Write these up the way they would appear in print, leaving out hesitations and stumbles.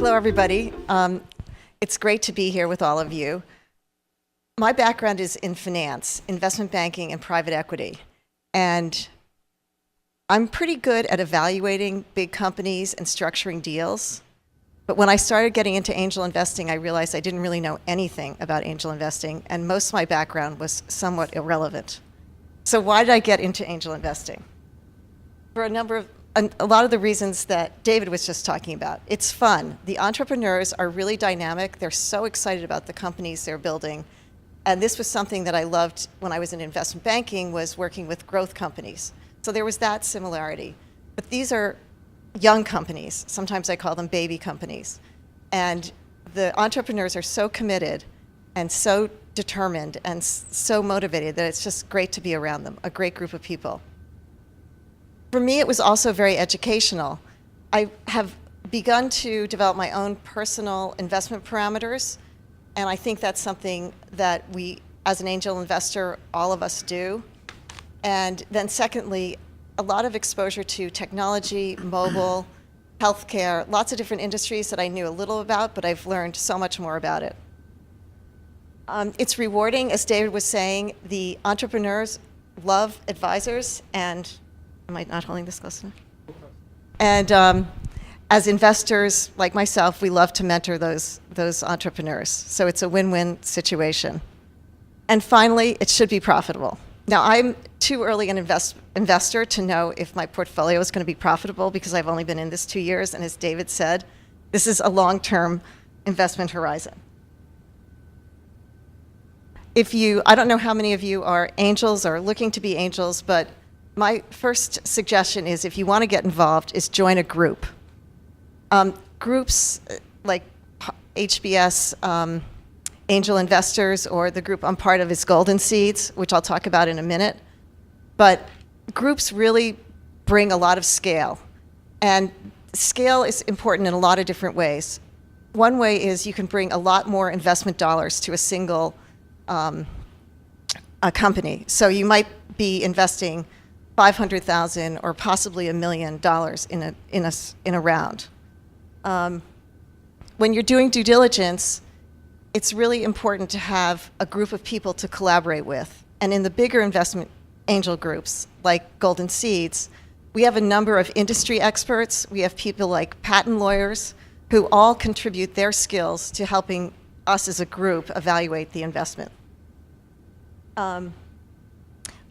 Hello, everybody. It's great to be here with all of you. My background is in finance, investment banking, and private equity. And I'm pretty good at evaluating big companies and structuring deals. But when I started getting into angel investing, I realized I didn't really know anything about angel investing, and most of my background was somewhat irrelevant. So why did I get into angel investing? For a lot of the reasons that David was just talking about. It's fun. The entrepreneurs are really dynamic. They're so excited about the companies they're building. And this was something that I loved when I was in investment banking, was working with growth companies. So there was that similarity. But these are young companies. Sometimes I call them baby companies. And the entrepreneurs are so committed and so determined and so motivated that it's just great to be around them, a great group of people. For me, it was also very educational. I have begun to develop my own personal investment parameters, and I think that's something that we, as an angel investor, all of us do. And then secondly, a lot of exposure to technology, mobile, healthcare, lots of different industries that I knew a little about, but I've learned so much more about it. It's rewarding, as David was saying. The entrepreneurs love advisors, and am I not holding this close enough? And as investors like myself, we love to mentor those entrepreneurs. So it's a win-win situation. And finally, it should be profitable. Now, I'm too early an investor to know if my portfolio is going to be profitable because I've only been in this 2 years. And as David said, this is a long-term investment horizon. I don't know how many of you are angels or looking to be angels, but my first suggestion is, if you want to get involved, is join a group. Groups like HBS Angel Investors, or the group I'm part of is Golden Seeds, which I'll talk about in a minute. But groups really bring a lot of scale. And scale is important in a lot of different ways. One way is you can bring a lot more investment dollars to a single a company. So you might be investing $500,000 or possibly $1 million in a round. When you're doing due diligence, it's really important to have a group of people to collaborate with. And in the bigger investment angel groups, like Golden Seeds, we have a number of industry experts. We have people like patent lawyers who all contribute their skills to helping us as a group evaluate the investment.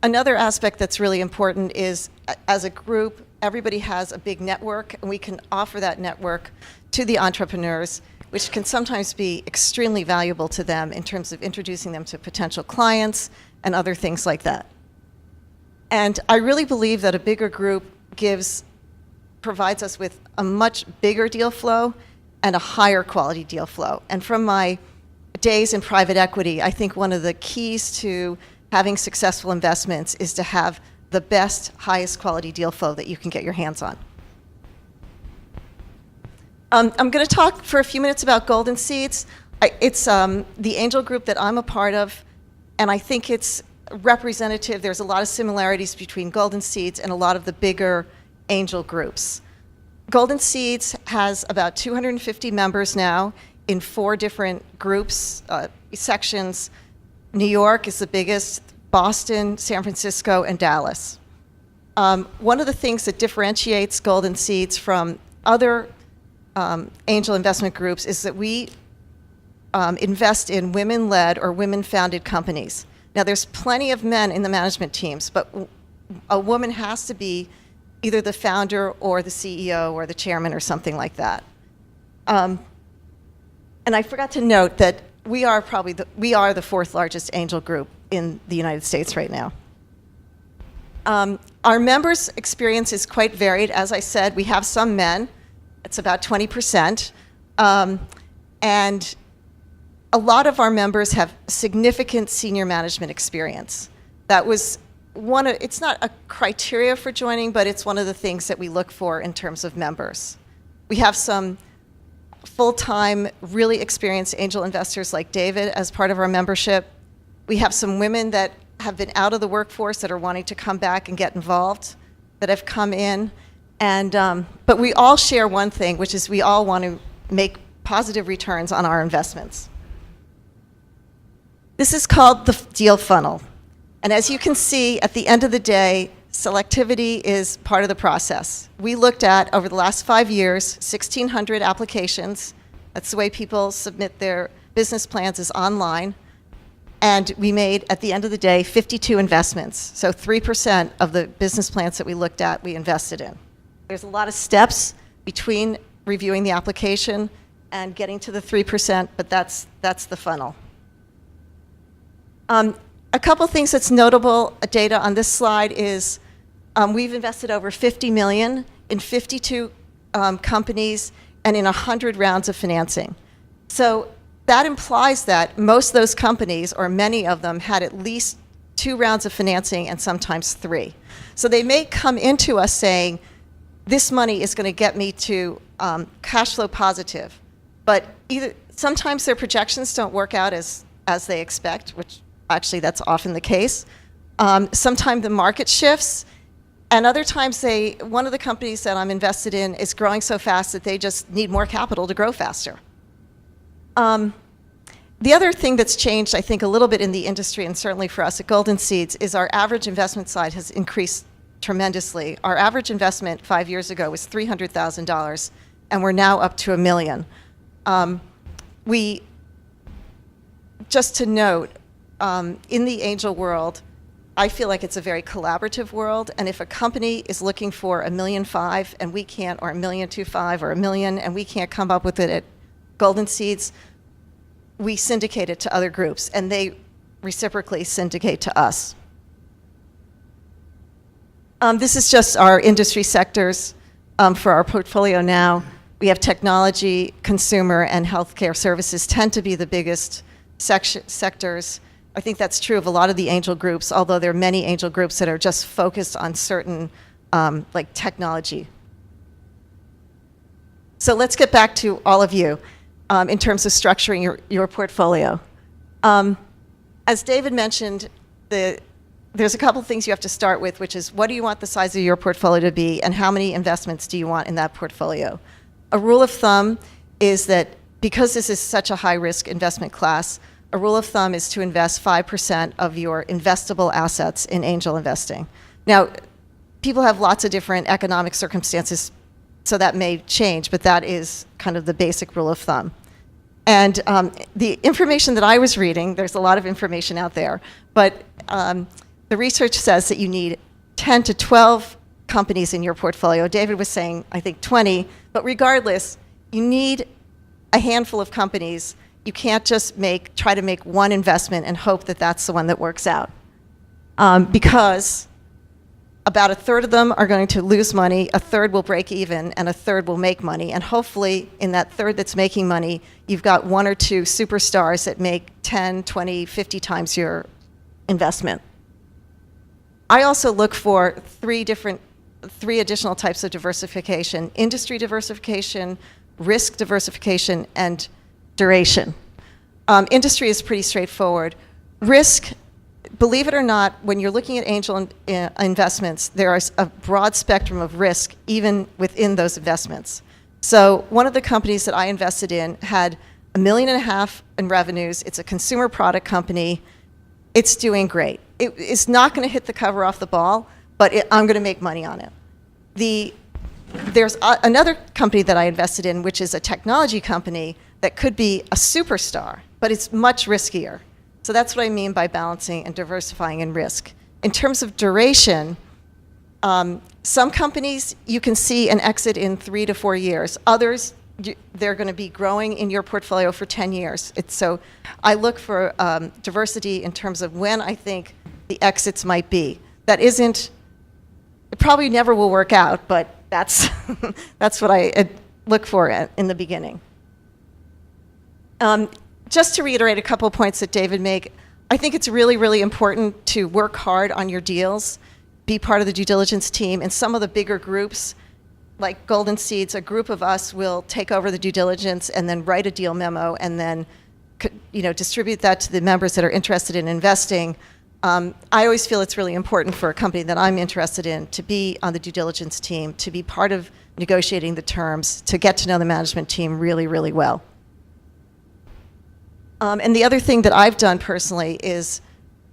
Another aspect that's really important is, as a group, everybody has a big network, and we can offer that network to the entrepreneurs, which can sometimes be extremely valuable to them in terms of introducing them to potential clients and other things like that. And I really believe that a bigger group provides us with a much bigger deal flow and a higher quality deal flow. And from my days in private equity, I think one of the keys to having successful investments is to have the best, highest quality deal flow that you can get your hands on. I'm going to talk for a few minutes about Golden Seeds. It's the angel group that I'm a part of, and I think it's representative. There's a lot of similarities between Golden Seeds and a lot of the bigger angel groups. Golden Seeds has about 250 members now in 4 different groups, sections. New York is the biggest, Boston, San Francisco, and Dallas. One of the things that differentiates Golden Seeds from other angel investment groups is that we invest in women-led or women-founded companies. Now, there's plenty of men in the management teams, but a woman has to be either the founder or the CEO or the chairman or something like that. And I forgot to note that we are the 4th largest angel group in the United States right now. Our members' experience is quite varied. As I said, we have some men. It's about 20%. And a lot of our members have significant senior management experience. That was it's not a criteria for joining, but it's one of the things that we look for in terms of members. We have some full-time, really experienced angel investors like David as part of our membership. We have some women that have been out of the workforce that are wanting to come back and get involved, that have come in. And but we all share one thing, which is we all want to make positive returns on our investments. This is called the deal funnel. And as you can see, at the end of the day, selectivity is part of the process. We looked at, over the last 5 years, 1,600 applications. That's the way people submit their business plans, is online. And we made, at the end of the day, 52 investments. So 3% of the business plans that we looked at, we invested in. There's a lot of steps between reviewing the application and getting to the 3%, but that's the funnel. A couple things that's notable data on this slide is we've invested over $50 million in 52 companies and in 100 rounds of financing. So that implies that most of those companies, or many of them, had at least 2 rounds of financing and sometimes 3. So they may come into us saying, this money is going to get me to cash flow positive. But sometimes their projections don't work out as they expect, which actually that's often the case. Sometimes the market shifts, and other times one of the companies that I'm invested in is growing so fast that they just need more capital to grow faster. The other thing that's changed, I think, a little bit in the industry, and certainly for us at Golden Seeds, is our average investment size has increased tremendously. Our average investment 5 years ago was $300,000, and we're now up to $1 million. Just to note, in the angel world, I feel like it's a very collaborative world, and if a company is looking for $1.5 million and we can't, or $1.25 million or $1 million, and we can't come up with it at Golden Seeds, we syndicate it to other groups, and they reciprocally syndicate to us. This is just our industry sectors for our portfolio now. We have technology, consumer, and healthcare services tend to be the biggest sectors. I think that's true of a lot of the angel groups, although there are many angel groups that are just focused on certain, like technology. So let's get back to all of you in terms of structuring your portfolio. As David mentioned, there's a couple things you have to start with, which is what do you want the size of your portfolio to be, and how many investments do you want in that portfolio? A rule of thumb is that because this is such a high-risk investment class, a rule of thumb is to invest 5% of your investable assets in angel investing. Now, people have lots of different economic circumstances, so that may change, but that is kind of the basic rule of thumb. And the information that I was reading, there's a lot of information out there, but the research says that you need 10 to 12 companies in your portfolio. David was saying, I think 20, but regardless, you need a handful of companies. You can't just try to make one investment and hope that that's the one that works out. Because about 1/3 of them are going to lose money, 1/3 will break even, and 1/3 will make money. And hopefully, in that 1/3 that's making money, you've got 1 or 2 superstars that make 10, 20, 50 times your investment. I also look for 3 additional types of diversification: industry diversification, risk diversification, and duration. Industry is pretty straightforward. Risk, believe it or not, when you're looking at angel investments, there is a broad spectrum of risk even within those investments. So one of the companies that I invested in had $1.5 million in revenues. It's a consumer product company. It's doing great. It's not going to hit the cover off the ball, but I'm going to make money on it. There's another company that I invested in, which is a technology company that could be a superstar, but it's much riskier. So that's what I mean by balancing and diversifying in risk. In terms of duration, some companies you can see an exit in 3 to 4 years. Others, they're going to be growing in your portfolio for 10 years. So I look for diversity in terms of when I think the exits might be. It probably never will work out, but that's what I look for in the beginning. Just to reiterate a couple points that David made, I think it's really, really important to work hard on your deals, be part of the due diligence team. And some of the bigger groups, like Golden Seeds, a group of us will take over the due diligence and then write a deal memo and then distribute that to the members that are interested in investing. I always feel it's really important for a company that I'm interested in to be on the due diligence team, to be part of negotiating the terms, to get to know the management team really, really well. And the other thing that I've done personally is,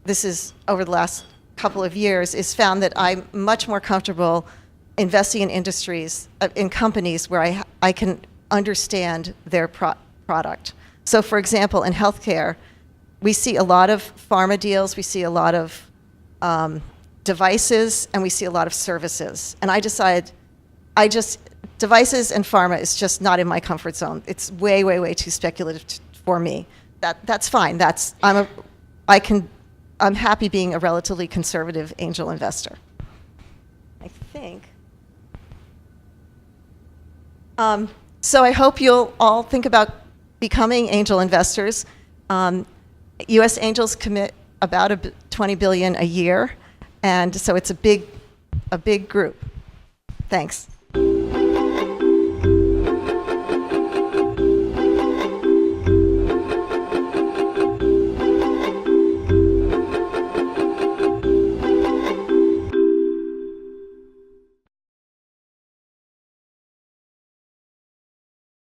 this is over the last couple of years, is found that I'm much more comfortable investing in industries, in companies where I can understand their product. So for example, in healthcare, we see a lot of pharma deals, we see a lot of devices, and we see a lot of services. And I decided, devices and pharma is just not in my comfort zone. It's way, way, way too speculative for me. That's fine. I'm happy being a relatively conservative angel investor. I think. So I hope you'll all think about becoming angel investors. U.S. angels commit about $20 billion a year, and so it's a big group. Thanks.